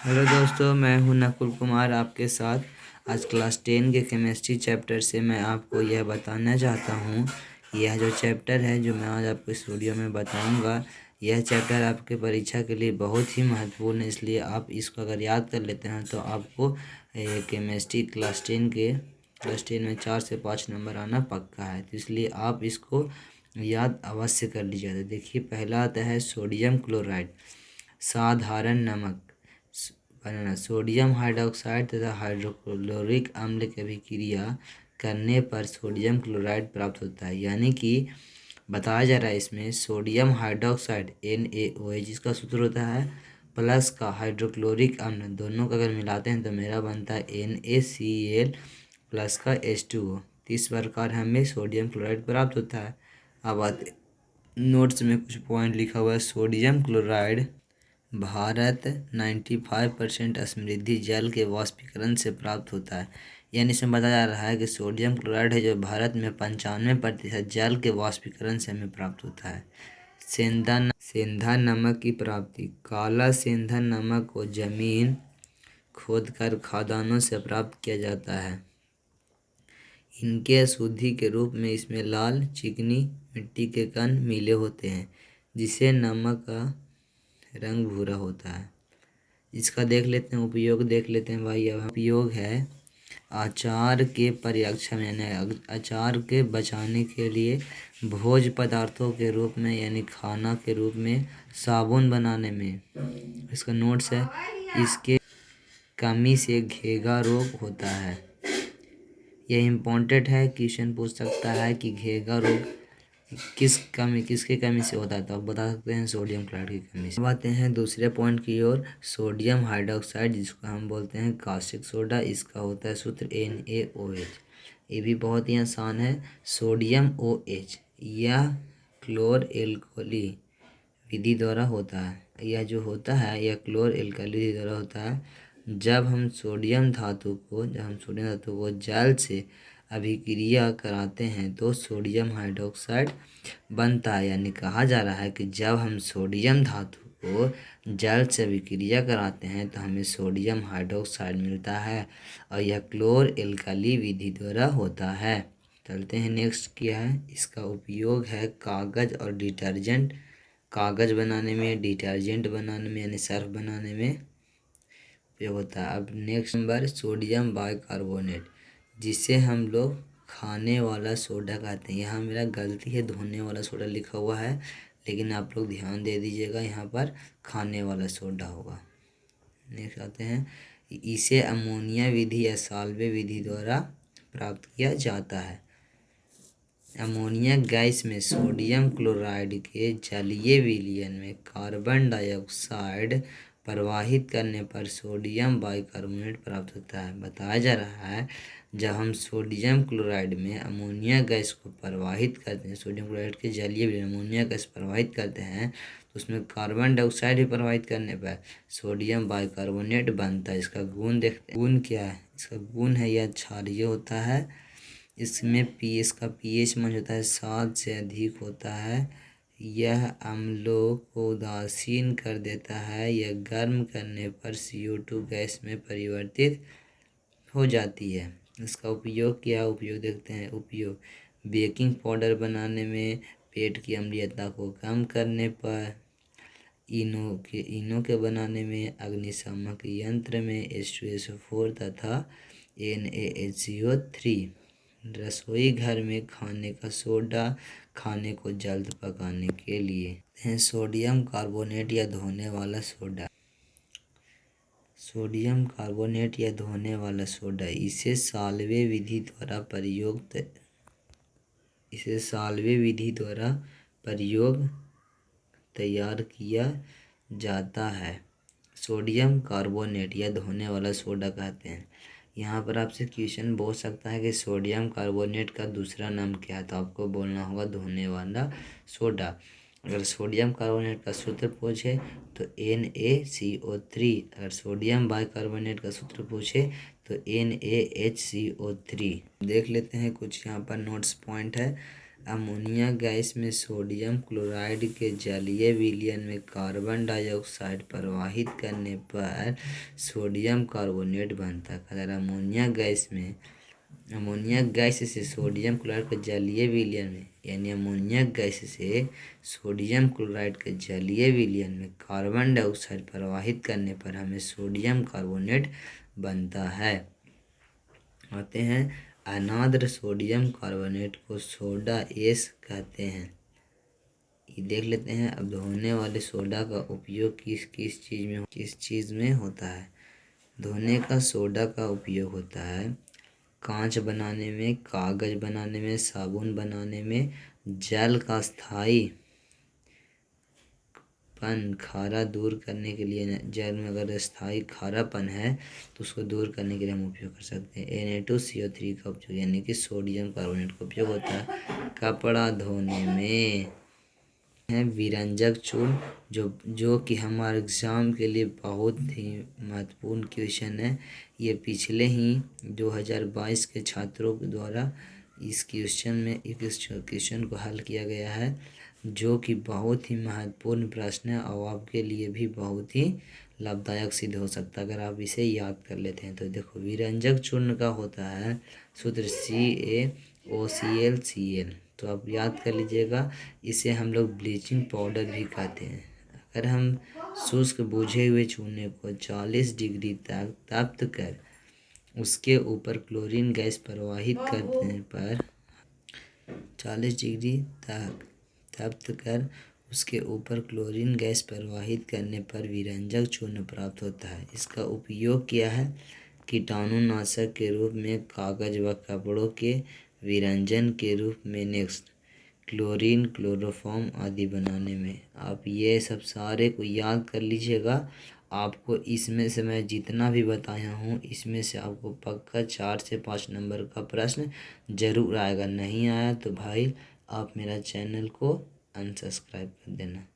Hello दोस्तों, मैं हूं नकुल कुमार आपके साथ। आज क्लास 10 के केमिस्ट्री चैप्टर से मैं आपको यह बताना चाहता हूं। यह जो चैप्टर है जो मैं आज आपको इस वीडियो में बताऊंगा, यह चैप्टर आपके परीक्षा के लिए बहुत ही महत्वपूर्ण है। इसलिए आप इसको अगर याद कर लेते हैं तो आपको केमिस्ट्री क्लास 10 में 4 से 5 नंबर आना पक्का है। तो इसलिए आप इसको याद अवश्य कर लीजिएगा। तो देखिए, पहला आता है सोडियम क्लोराइड, साधारण नमक बनाना। सोडियम हाइड्रोक्साइड तथा हाइड्रोक्लोरिक अम्ल की अभिक्रिया करने पर सोडियम क्लोराइड प्राप्त होता है। यानी कि बताया जा रहा है इसमें सोडियम हाइड्रोक्साइड NaOH जिसका सूत्र होता है प्लस का हाइड्रोक्लोरिक अम्ल, दोनों का अगर मिलाते हैं तो मेरा बनता है NaCl प्लस का H2O। इस प्रकार हमें सोडियम क्लोराइड प्राप्त होता है। अब आते नोट्स में कुछ पॉइंट लिखा हुआ है। सोडियम क्लोराइड भारत 95% समृद्धि जल के वाष्पीकरण से प्राप्त होता है। यानी इसमें बताया जा रहा है कि सोडियम क्लोराइड है जो भारत में 95% जल के वाष्पीकरण से हमें प्राप्त होता है। सेंधा नमक की प्राप्ति। काला सेंधा नमक को जमीन खोदकर खदानों से प्राप्त किया जाता है। इनके अशुद्धि के रूप में इसमें लाल चिकनी मिट्टी के कण मिले होते हैं, जिससे नमक का रंग भूरा होता है। इसका देख लेते हैं उपयोग, देख लेते हैं भाई। अब उपयोग है अचार के परिरक्षण, यानी अचार के बचाने के लिए, भोज्य पदार्थों के रूप में यानी खाना के रूप में, साबुन बनाने में। इसका नोट्स है, इसके कमी से घेगा रोग होता है। यह इम्पोर्टेंट है, क्वेश्चन पूछ सकता है कि घेगा रोग किसके कमी से होता है, तो आप बता सकते हैं सोडियम क्लोराइड की कमी से। अब आते हैं दूसरे पॉइंट की ओर। सोडियम हाइड्रोक्साइड जिसको हम बोलते हैं कास्टिक सोडा, इसका होता है सूत्र NaOH। ये भी बहुत ही आसान है। सोडियम OH यह क्लोर एल्कली विधि द्वारा होता है। यह जो होता है यह क्लोर एल्कली विधि द्वारा होता है। जब हम सोडियम धातु को जल से अभिक्रिया कराते हैं तो सोडियम हाइड्रोक्साइड बनता है। यानी कहा जा रहा है कि जब हम सोडियम धातु को जल से अभिक्रिया कराते हैं तो हमें सोडियम हाइड्रोक्साइड मिलता है, और यह क्लोर एल्कली विधि द्वारा होता है। चलते हैं नेक्स्ट क्या है। इसका उपयोग है कागज़ और डिटर्जेंट, कागज़ बनाने में, डिटर्जेंट बनाने में यानी सर्फ बनाने में उपयोग होता है। अब नेक्स्ट नंबर सोडियम बाइकार्बोनेट, जिसे हम लोग खाने वाला सोडा कहते हैं। यहाँ मेरा गलती है, धोने वाला सोडा लिखा हुआ है, लेकिन आप लोग ध्यान दे दीजिएगा, यहाँ पर खाने वाला सोडा होगा। नेक्स्ट आते हैं, इसे अमोनिया विधि या साल्वे विधि द्वारा प्राप्त किया जाता है। अमोनिया गैस में सोडियम क्लोराइड के जलीय विलयन में कार्बन डाइऑक्साइड प्रवाहित करने पर सोडियम बाइकार्बोनेट प्राप्त होता है। बताया जा रहा है जब हम सोडियम क्लोराइड में अमोनिया गैस को प्रवाहित करते हैं, सोडियम क्लोराइड के जलीय विलयन अमोनिया गैस प्रवाहित करते हैं तो उसमें कार्बन डाइऑक्साइड भी प्रवाहित करने पर सोडियम बाइकार्बोनेट बनता है। इसका गुण देखते हैं। गुण क्या है? इसका गुण है यह क्षारीय होता है। इसमें इसका pH मान होता है 7 से अधिक होता है। यह अम्लों को उदासीन कर देता है। यह गर्म करने पर CO2 गैस में परिवर्तित हो जाती है। इसका उपयोग क्या? उपयोग देखते हैं। उपयोग बेकिंग पाउडर बनाने में, पेट की अम्लीयता को कम करने पर, इनो के बनाने में, अग्निशामक यंत्र में H2SO4 तथा NaHCO3, रसोई घर में खाने का सोडा, खाने को जल्द पकाने के लिए। सोडियम कार्बोनेट या धोने वाला सोडा, सोडियम कार्बोनेट या धोने वाला सोडा, इसे साल्वे विधि द्वारा प्रयोग तैयार किया जाता है। सोडियम कार्बोनेट या धोने वाला सोडा कहते हैं। यहाँ पर आपसे क्वेश्चन बोल सकता है कि सोडियम कार्बोनेट का दूसरा नाम क्या है, तो आपको बोलना होगा धोने वाला सोडा। अगर सोडियम कार्बोनेट का सूत्र पूछे तो NaCO3, अगर सोडियम बाइकार्बोनेट का सूत्र पूछे तो NaHCO3। देख लेते हैं कुछ यहाँ पर नोट्स पॉइंट है। अमोनिया गैस में सोडियम क्लोराइड के जलीय विलयन में कार्बन डाइऑक्साइड प्रवाहित करने पर सोडियम कार्बोनेट बनता है। अगर अमोनिया गैस से सोडियम क्लोराइड के जलीय विलयन में यानी अमोनिया गैस से सोडियम क्लोराइड के जलीय विलयन में कार्बन डाइऑक्साइड प्रवाहित करने पर हमें सोडियम कार्बोनेट बनता है। आते हैं अनाद्र सोडियम कार्बोनेट को सोडा एस कहते हैं। ये देख लेते हैं। अब धोने वाले सोडा का उपयोग किस चीज़ में होता है। धोने का सोडा का उपयोग होता है कांच बनाने में, कागज़ बनाने में, साबुन बनाने में, जल का स्थायी खारा दूर करने के लिए। जल में अगर स्थायी खारापन है तो उसको दूर करने के लिए हम उपयोग कर सकते हैं। Na2CO3 का उपयोग यानी कि सोडियम कार्बोनेट का उपयोग होता है कपड़ा धोने में। है विरंजक चूर्ण जो कि हमारे एग्ज़ाम के लिए बहुत ही महत्वपूर्ण क्वेश्चन है। ये पिछले ही 2022 के छात्रों के द्वारा इस क्वेश्चन को हल किया गया है, जो कि बहुत ही महत्वपूर्ण प्रश्न है और आपके लिए भी बहुत ही लाभदायक सिद्ध हो सकता है अगर आप इसे याद कर लेते हैं। तो देखो, विरंजक चूर्ण का होता है सूत्र CaOClCl। तो आप याद कर लीजिएगा। इसे हम लोग ब्लीचिंग पाउडर भी कहते हैं। अगर हम शुष्क बुझे हुए चूने को 40 डिग्री तक तप्त कर उसके ऊपर क्लोरीन गैस प्रवाहित करने पर 40 डिग्री तक तप्त कर उसके ऊपर क्लोरीन गैस प्रवाहित करने पर विरंजक चूर्ण प्राप्त होता है। इसका उपयोग किया है कीटाणुनाशक के रूप में, कागज व कपड़ों के विरंजन के रूप में, नेक्स्ट क्लोरीन, क्लोरोफॉर्म आदि बनाने में। आप ये सब सारे को याद कर लीजिएगा। आपको इसमें से मैं जितना भी बताया हूँ इसमें से आपको पक्का 4 से 5 नंबर का प्रश्न ज़रूर आएगा। नहीं आया तो भाई आप मेरा चैनल को अनसब्सक्राइब कर देना।